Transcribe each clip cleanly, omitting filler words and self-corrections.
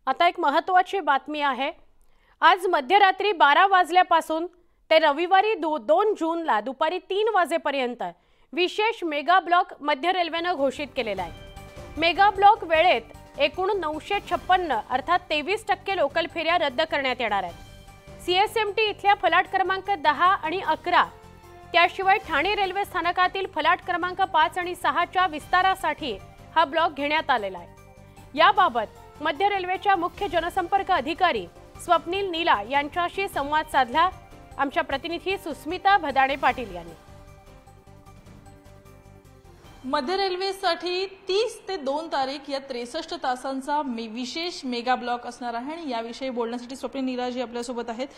आता एक महत्त्वाची बातमी आहे। आज मध्यरात्री 12 वाजल्यापासून ते रविवारी 2 जूनला दुपारी 3 वाजेपर्यंत विशेष मेगा ब्लॉक मध्य रेल्वेने घोषित केलेला आहे। मेगा ब्लॉक वेळेत एकूण 956 अर्थात 23% लोकल फेऱ्या रद्द करण्यात येणार आहेत। सीएसएमटी इथल्या फलाट क्रमांक 10 आणि 11 त्याशिवाय ठाणे रेल्वे स्थानकातील फलाट क्रमांक 5 आणि 6 च्या विस्तारासाठी हा ब्लॉक घेण्यात आलेला आहे। याबाबत मध्य रेल्वेच्या मुख्य जनसंपर्क अधिकारी स्वप्नील नीला यांच्याशी संवाद साधला आमच्या प्रतिनिधी सुस्मिता भदाणे पाटील यांनी। मध्य रेल्वेसाठी 30 ते 2 तारीख या 63 तासांचा विशेष मेगा ब्लॉक असणार आहे आणि याविषयी बोलण्यासाठी स्वप्नील नीला जी आपल्या सोबत आहेत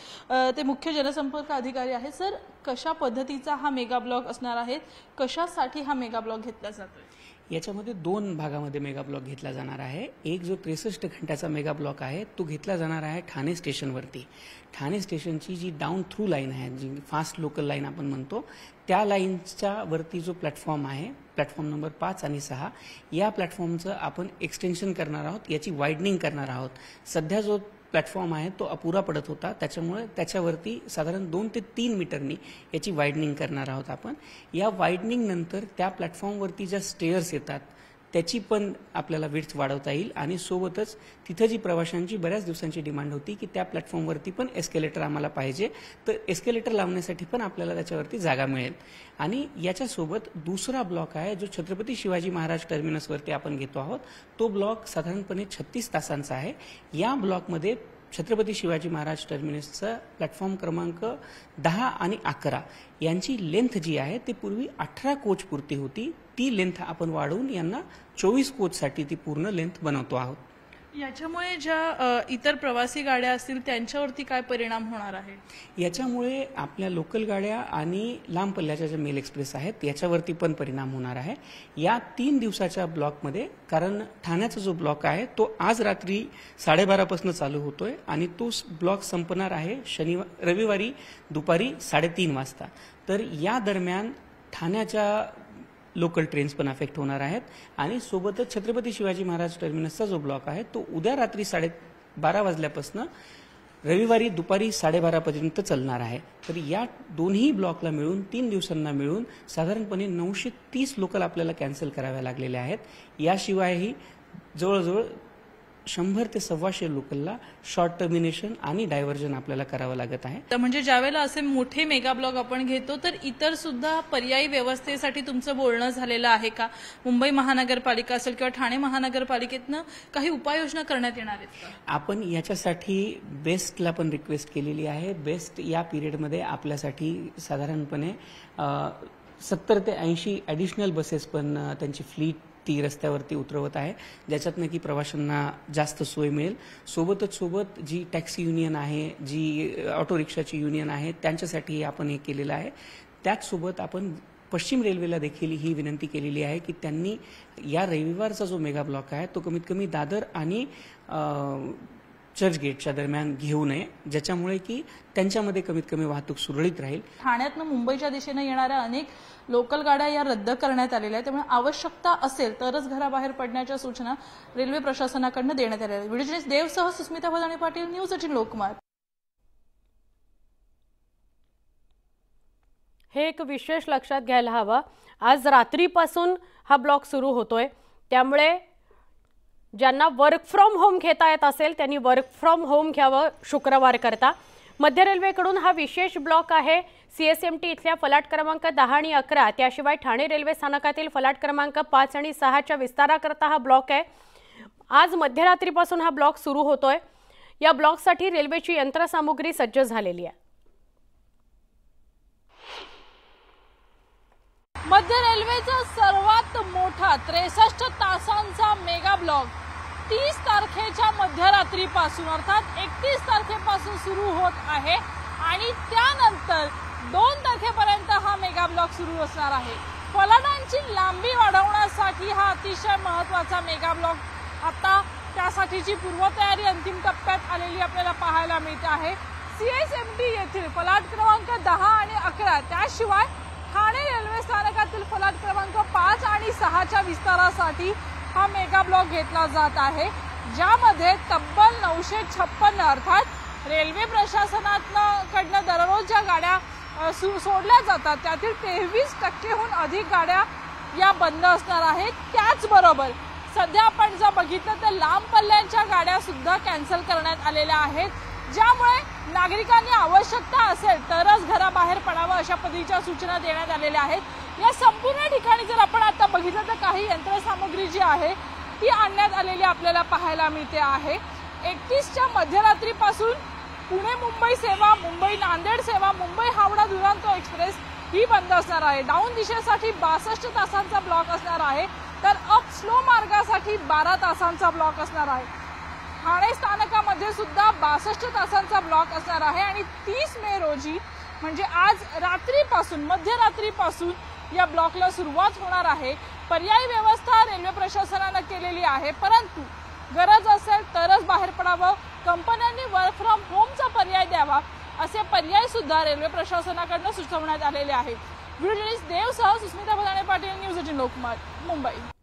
ते मुख्य जनसंपर्क अधिकारी आहेत। सर, कशा पद्धतीचा हा मेगा ब्लॉक असणार आहे, कशासाठी हा मेगा ब्लॉक घेतला जातोय? याच्यामध्ये 2 भागामध्ये मेगा ब्लॉक घेतला जाणार आहे। एक जो 63 घंट्याचा मेगा ब्लॉक आहे तो घेतला जाणार आहे ठाणे स्टेशनवरती। ठाणे स्टेशनची जी डाऊन थ्रू लाईन आहे, जी फास्ट लोकल लाईन आपण म्हणतो, त्या लाईनच्या वरती जो प्लॅटफॉर्म आहे, प्लॅटफॉर्म नंबर 5 आणि 6, या प्लॅटफॉर्मचं आपण एक्सटेन्शन करणार आहोत, याची वाइडनिंग करणार आहोत। सध्या जो प्लॅटफॉर्म आहे तो अपुरा पडत होता, त्याच्यामुळे त्याच्यावरती साधारण 2 ते 3 मीटरनी याची वाइडनिंग करणार आहोत आपण। या वाइडनिंग नंतर त्या प्लॅटफॉर्मवरती ज्या स्टेअर्स येतात त्याची पण आपल्याला विड्थ वाढवता येईल आणि सोबतच तिथे जी प्रवाशांची बऱ्याच दिवसांची डिमांड होती की त्या प्लॅटफॉर्मवरती पण एस्केलेटर आम्हाला पाहिजे, तर एस्केलेटर लावण्यासाठी पण आपल्याला त्याच्यावरती जागा मिळेल। आणि याच्यासोबत दुसरा ब्लॉक आहे जो छत्रपती शिवाजी महाराज टर्मिनसवरती आपण घेतो आहोत। तो ब्लॉक साधारणपणे 36 तासांचा आहे। या ब्लॉकमध्ये छत्रपती शिवाजी महाराज टर्मिनसचा प्लॅटफॉर्म क्रमांक 10 आणि 11 यांची लेंथ जी आहे ती पूर्वी 18 कोच पुरती होती, ती लेंथ आपण वाढवून यांना 24 कोचसाठी ती पूर्ण लेंथ बनवतो आहोत। याच्यामुळे ज्या इतर प्रवासी गाड्या असतील त्यांच्यावरती काय परिणाम होणार आहे? याच्यामुळे आपल्या लोकल गाड्या आणि लांब पल्ल्याच्या ज्या मेल एक्सप्रेस आहेत याच्यावरती पण परिणाम होणार आहे। या 3 दिवसाच्या ब्लॉकमध्ये, कारण ठाण्याचा जो ब्लॉक आहे तो आज रात्री 12:30 पासून चालू होतोय आणि तो ब्लॉक संपणार आहे रविवारी दुपारी 3:30 वाजता। तर या दरम्यान ठाण्याच्या लोकल ट्रेन्स पण अफेक्ट होणार आहेत आणि सोबतच छत्रपती शिवाजी महाराज टर्मिनसचा जो ब्लॉक आहे तो उद्या रात्री 12:30 वाजल्यापासून रविवारी दुपारी 12:30 पर्यंत चालणार आहे। तर या दोन्ही ब्लॉकला मिळून 3 दिवसांना मिळून साधारणपणे 930 लोकल आपल्याला कॅन्सल कराव्या लागलेल्या आहेत। याशिवायही जवळजवळ 100 ते 125 लोकलला शॉर्ट टर्मिनेशन आणि डायव्हर्जन आपल्याला करावं लागत आहे। तर म्हणजे ज्यावेळेला असे मोठे मेगा ब्लॉक आपण घेतो तर इतर सुद्धा पर्यायी व्यवस्थेसाठी तुमचं बोलणं झालेलं आहे का? मुंबई महानगरपालिका असेल किंवा ठाणे महानगरपालिकेतनं काही उपाययोजना करण्यात येणार आहेत का? आपण याच्यासाठी बेस्टला पण रिक्वेस्ट केलेली आहे। बेस्ट या पिरियडमध्ये आपल्यासाठी साधारणपणे 70 ते 80 ॲडिशनल बसेस पण त्यांची फ्लीट ती रस्त्यावरती उतरवत आहे, ज्याच्यातनं की प्रवाशांना जास्त सोय मिळेल। सोबत जी टॅक्सी युनियन आहे, जी ऑटो रिक्षाची युनियन आहे, त्यांच्यासाठी आपण हे केलेलं आहे। त्याचसोबत आपण पश्चिम रेल्वेला देखील ही विनंती केलेली आहे की त्यांनी या रविवारचा जो मेगा ब्लॉक आहे तो कमीत कमी दादर आणि चर्चगेटच्या दरम्यान घेऊ नये, ज्याच्यामुळे की त्यांच्यामध्ये कमीत कमी वाहतूक सुरळीत राहील। ठाण्यातनं मुंबईच्या दिशेने येणाऱ्या अनेक लोकल गाड्या या रद्द करण्यात आलेल्या आहेत, त्यामुळे आवश्यकता असेल तरच घराबाहेर पडण्याच्या सूचना रेल्वे प्रशासनाकडून देण्यात आल्या आहेत। व्हिडिओ जर्नलिस्ट देवसह सुस्मिता भदाणे पाटील, न्यूज 18 लोकमत। हे एक विशेष लक्षात घ्यायला हवं, आज रात्रीपासून हा ब्लॉक सुरू होतोय, त्यामुळे ज्यांना वर्क फ्रॉम होम घेता येत असेल त्यांनी वर्क फ्रॉम होम घ्यावं शुक्रवार करता। मध्य रेल्वेकडून हा विशेष ब्लॉक आहे सीएसएमटी इथल्या फलाट क्रमांक 10 आणि 11 त्याशिवाय ठाणे रेल्वे स्थानकातील फलाट क्रमांक 5 आणि 6 च्या विस्ताराकरता हा ब्लॉक आहे। आज मध्यरात्रीपासून हा ब्लॉक सुरू होतोय। या ब्लॉकसाठी रेल्वेची यंत्रसामुग्री सज्ज झालेली आहे। मध्य रेल्वेचा सर्वात मोठा 63 तासांचा मेगा ब्लॉक 30 तारखेच्या मध्यरात्रीपासून अर्थात 31 तारखेपासून सुरू होत आहे आणि त्यानंतर 2 तारखेपर्यंत हा मेगा ब्लॉक सुरू असणार आहे। फलाटांची लांबी वाढवण्यासाठी हा अतिशय महत्त्वाचा मेगा ब्लॉक आता त्यासाठीची पूर्वतयारी अंतिम टप्प्यात आलेली आपल्याला पाहायला मिळते आहे। सीएसएमटी येथील फलाट क्रमांक 10 आणि 11 त्याशिवाय ठाणे रेल्वे स्थानकातील फलाट क्रमांक 5 आणि 6 च्या विस्तारासाठी हा मेगा ब्लॉक घेतला जात आहे। ज्यामध्ये तब्बल 956 अर्थात रेल्वे प्रशासनाकडनं दररोज ज्या गाड्या सोडल्या जातात त्यातील 23% अधिक गाड्या या बंद असणार आहेत। त्याचबरोबर सध्या आपण जर बघितलं तर लांब पल्ल्यांच्या गाड्या सुद्धा कॅन्सल करण्यात आलेल्या आहेत, ज्यामुळे नागरिकांनी आवश्यकता असेल तरच घराबाहेर पडावं अशा पद्धतीच्या सूचना देण्यात आलेल्या आहेत। या संपूर्ण ठिकाणी जर आपण आता बघितलं तर काही यंत्रसामुग्री जी आहे ती आणण्यात आलेली आपल्याला पाहायला मिळते आहे। 31च्या मध्यरात्रीपासून पुणे मुंबई सेवा, मुंबई नांदेड सेवा, मुंबई हावडा दुरांतो एक्सप्रेस ही बंद असणार आहे। डाऊन दिशेसाठी 62 तासांचा ब्लॉक असणार आहे, तर अप स्लो मार्गासाठी 12 तासांचा ब्लॉक असणार आहे। ठाणे स्थानकामध्ये सुद्धा 62 तासांचा ब्लॉक असणार आहे आणि 30 मे रोजी म्हणजे आज रात्रीपासून मध्यरात्रीपासून या ब्लॉकला सुरुवात होणार आहे। पर्यायी व्यवस्था रेल्वे प्रशासनाने केलेली आहे, परंतु गरज असेल तरच बाहेर पडावं, कंपन्यांनी वर्क फ्रॉम होमचा पर्याय द्यावा असे पर्याय सुद्धा रेल्वे प्रशासनाकडून सुचवण्यात आलेले आहेत। व्हिडिओ जर्नलिस्ट देवसह सुस्मिता भदाणे पाटील, न्यूज 18 लोकमत, मुंबई।